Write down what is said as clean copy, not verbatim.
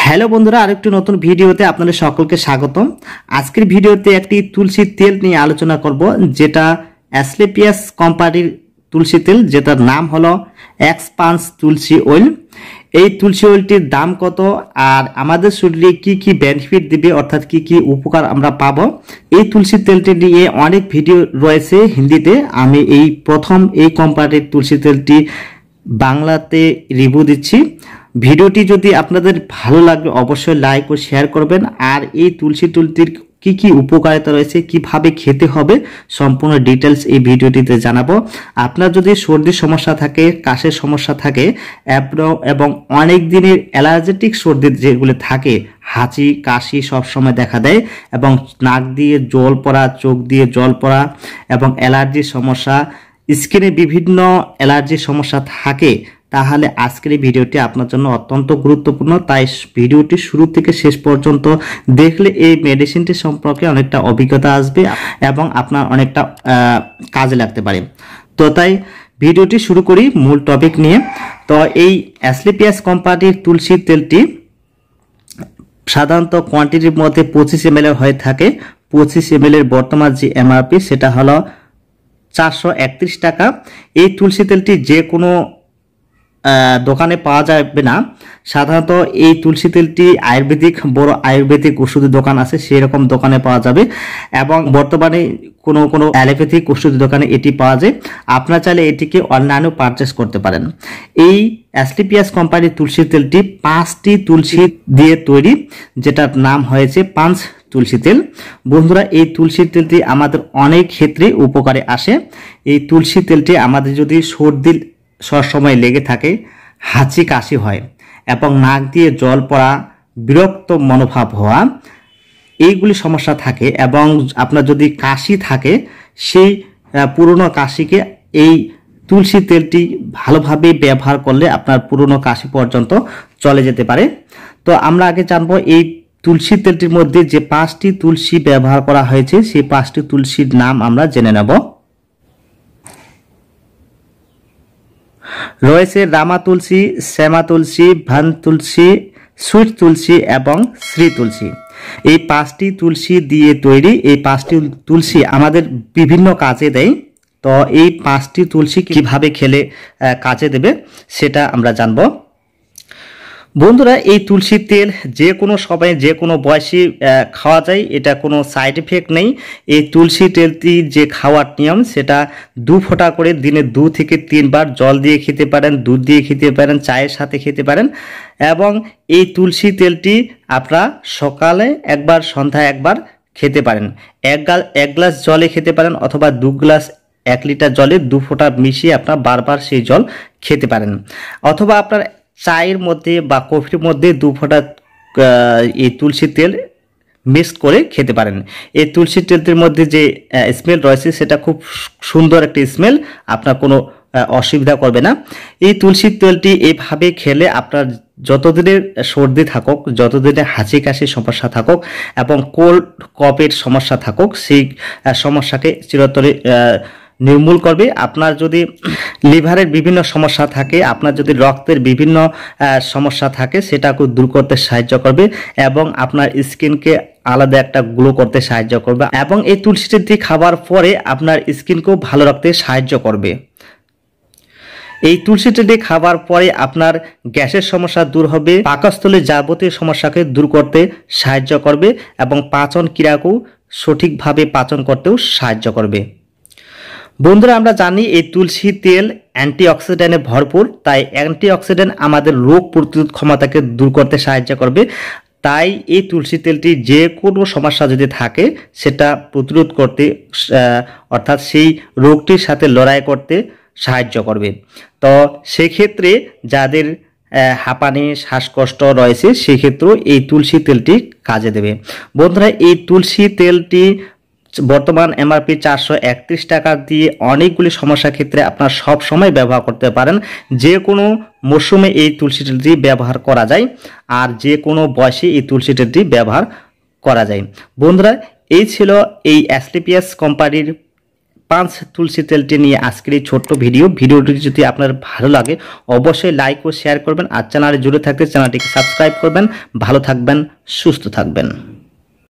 Hello বন্ধুরা, আরেকটি নতুন ভিডিওতে আপনাদের সকলকে স্বাগতম। আজকের ভিডিওতে একটি তুলসী তেল নিয়ে আলোচনা করব, যেটা অ্যাসক্লেপিয়াস কোম্পানির তুলসী তেল, যেটার নাম হলো এক্সপান্স তুলসী অয়েল। এই তুলসী অয়েলটির দাম কত আর আমাদের শরীরে কি কি বেনিফিট দিবে, অর্থাৎ কি কি উপকার আমরা পাবো, এই তুলসী তেলটি নিয়ে অনেক ভিডিও রয়েছে হিন্দিতে। আমি এই প্রথম এই কোম্পানির তুলসী তেলটি বাংলাতে রিভিউ দিচ্ছি। ভিডিওটি যদি আপনাদের ভালো লাগে অবশ্যই লাইক ও শেয়ার করবেন। আর এই তুলসী তেলটির কি কি উপকারিতা রয়েছে, কিভাবে খেতে হবে, সম্পূর্ণ ডিটেলস এই ভিডিওটিতে জানাবো। আপনার যদি সর্দির সমস্যা থাকে, কাশের সমস্যা থাকে এবং অনেক দিনের অ্যালার্জেটিক সর্দি যেগুলো থাকে, হাঁচি কাশি সবসময় দেখা দেয় এবং নাক দিয়ে জল পড়া, চোখ দিয়ে জল পড়া এবং অ্যালার্জির সমস্যা, স্কিনে বিভিন্ন অ্যালার্জির সমস্যা থাকে, তাহলে আজকের এই ভিডিওটি আপনার জন্য অত্যন্ত গুরুত্বপূর্ণ। তাই ভিডিওটি শুরু থেকে শেষ পর্যন্ত দেখলে এই মেডিসিনটি সম্পর্কে অনেকটা অভিজ্ঞতা আসবে এবং আপনার অনেকটা কাজে লাগতে পারে। তো তাই ভিডিওটি শুরু করি মূল টপিক নিয়ে। তো এই অ্যাসক্লেপিয়াস কোম্পানির তুলসী তেলটি সাধারণত কোয়ান্টিটির মধ্যে 25 ml হয়ে থাকে। 25 ml এর বর্তমান যে এমআরপি সেটা হলো 431 টাকা। এই তুলসী তেলটি যে কোনো দোকানে পাওয়া যাবে না। সাধারণত এই তুলসী তেলটি বড় আয়ুর্বেদিক ওষুধের দোকান আছে, সেই রকম দোকানে পাওয়া যাবে এবং বর্তমানে কোনো অ্যালোপ্যাথিক ওষুধের দোকানে এটি পাওয়া যায়। আপনারা চাইলে এটিকে অনলাইনেও পারচেস করতে পারেন। এই অ্যাসক্লেপিয়াস কোম্পানির তুলসী তেলটি 5টি তুলসী দিয়ে তৈরি, যেটার নাম হয়েছে পাঁচ তুলসী তেল। বন্ধুরা, এই তুলসী তেলটি আমাদের অনেক ক্ষেত্রে উপকারে আসে। এই তুলসী তেলটি আমাদের যদি সর্দি সবসময় লেগে থাকে, হাঁচি কাশি হয় এবং নাক দিয়ে জল পড়া, বিরক্ত মনোভাব হওয়া, এইগুলি সমস্যা থাকে এবং আপনার যদি কাশি থাকে, সেই পুরনো কাশিকে এই তুলসী তেলটি ভালোভাবে ব্যবহার করলে আপনার পুরনো কাশি পর্যন্ত চলে যেতে পারে। তো আমরা আগে জানবো এই তুলসী তেলটির মধ্যে যে 5টি তুলসী ব্যবহার করা হয়েছে, সেই 5টি তুলসীর নাম আমরা জেনে নেব। রয়েছে রামা তুলসী, শ্যামা তুলসী, ভান তুলসী, সুইট তুলসী এবং শ্রী তুলসী। এই 5টি তুলসী দিয়ে তৈরি। এই 5টি তুলসী আমাদের বিভিন্ন কাজে দেয়। তো এই 5টি তুলসী কিভাবে খেলে কাজে দেবে সেটা আমরা জানবো। বন্ধুরা, এই তুলসী তেল যে কোনো সময়ে যে কোনো বয়সে খাওয়া যায়, এটা কোনো সাইড এফেক্ট নেই। এই তুলসী তেলটি যে খাওয়ার নিয়ম, সেটা 2 ফোঁটা করে দিনে 2 থেকে 3 বার জল দিয়ে খেতে পারেন, দুধ দিয়ে খেতে পারেন, চায়ের সাথে খেতে পারেন। এবং এই তুলসী তেলটি আপনারা সকালে একবার, সন্ধ্যায় একবার খেতে পারেন। এক গ্লাস জলে খেতে পারেন অথবা 2 গ্লাস 1 লিটার জলে 2 ফোঁটা মিশিয়ে আপনার বারবার সেই জল খেতে পারেন। অথবা আপনার চায়ের মধ্যে বা কফির মধ্যে 2 ফোঁটা এই তুলসী তেল মিক্স করে খেতে পারেন। এই তুলসী তেলটির মধ্যে যে স্মেল রয়েছে সেটা খুব সুন্দর একটি স্মেল, আপনার কোনো অসুবিধা করবে না। এই তুলসী তেলটি এইভাবে খেলে আপনার যতদিনের সর্দি থাকুক, যতদিনের হাঁচি কাশির সমস্যা থাকুক এবং কোল্ড কফের সমস্যা থাকুক, সেই সমস্যাকে চিরতরে নির্মূল করবে। আপনার যদি লিভারের বিভিন্ন সমস্যা থাকে, আপনার যদি রক্তের বিভিন্ন সমস্যা থাকে, সেটাকে দূর করতে সাহায্য করবে এবং আপনার স্কিনকে আলাদা একটা গ্লো করতে সাহায্য করবে এবং এই তুলসী তেলটি খাবার পরে আপনার স্কিনকেও ভালো রাখতে সাহায্য করবে। এই তুলসী তেলটি খাবার পরে আপনার গ্যাসের সমস্যা দূর হবে, পাকস্থলীর যাবতীয় সমস্যাকে দূর করতে সাহায্য করবে এবং পাচন ক্রিয়াকেও সঠিকভাবে পাচন করতেও সাহায্য করবে। বন্ধুরা, আমরা জানি এই তুলসী তেল অ্যান্টিঅক্সিডেন্টে ভরপুর। তাই অ্যান্টিঅক্সিডেন্ট আমাদের রোগ প্রতিরোধ ক্ষমতাকে দূর করতে সাহায্য করবে। তাই এই তুলসী তেলটি যে কোনো সমস্যা যদি থাকে সেটা প্রতিরোধ করতে, অর্থাৎ সেই রোগটির সাথে লড়াই করতে সাহায্য করবে। তো সেক্ষেত্রে যাদের হাঁপানি, শ্বাসকষ্ট রয়েছে, সেক্ষেত্রেও এই তুলসী তেলটি কাজে দেবে। বন্ধুরা, এই তুলসী তেলটি বর্তমান এমআরপি 431 টাকা দিয়ে অনেকগুলি সমস্যার ক্ষেত্রে আপনার সব সময় ব্যবহার করতে পারেন। যে কোনো মরশুমে এই তুলসী তেলটি ব্যবহার করা যায় আর যে কোনো বয়সে এই তুলসী তেলটি ব্যবহার করা যায়। বন্ধুরা, এই ছিল এই অ্যাসক্লেপিয়াস কোম্পানির পাঁচ তুলসী তেলটি নিয়ে আজকের এই ছোট্ট ভিডিওটি যদি আপনার ভালো লাগে অবশ্যই লাইক ও শেয়ার করবেন, আর চ্যানেলে জুড়ে থাকতে চ্যানেলটিকে সাবস্ক্রাইব করবেন। ভালো থাকবেন, সুস্থ থাকবেন।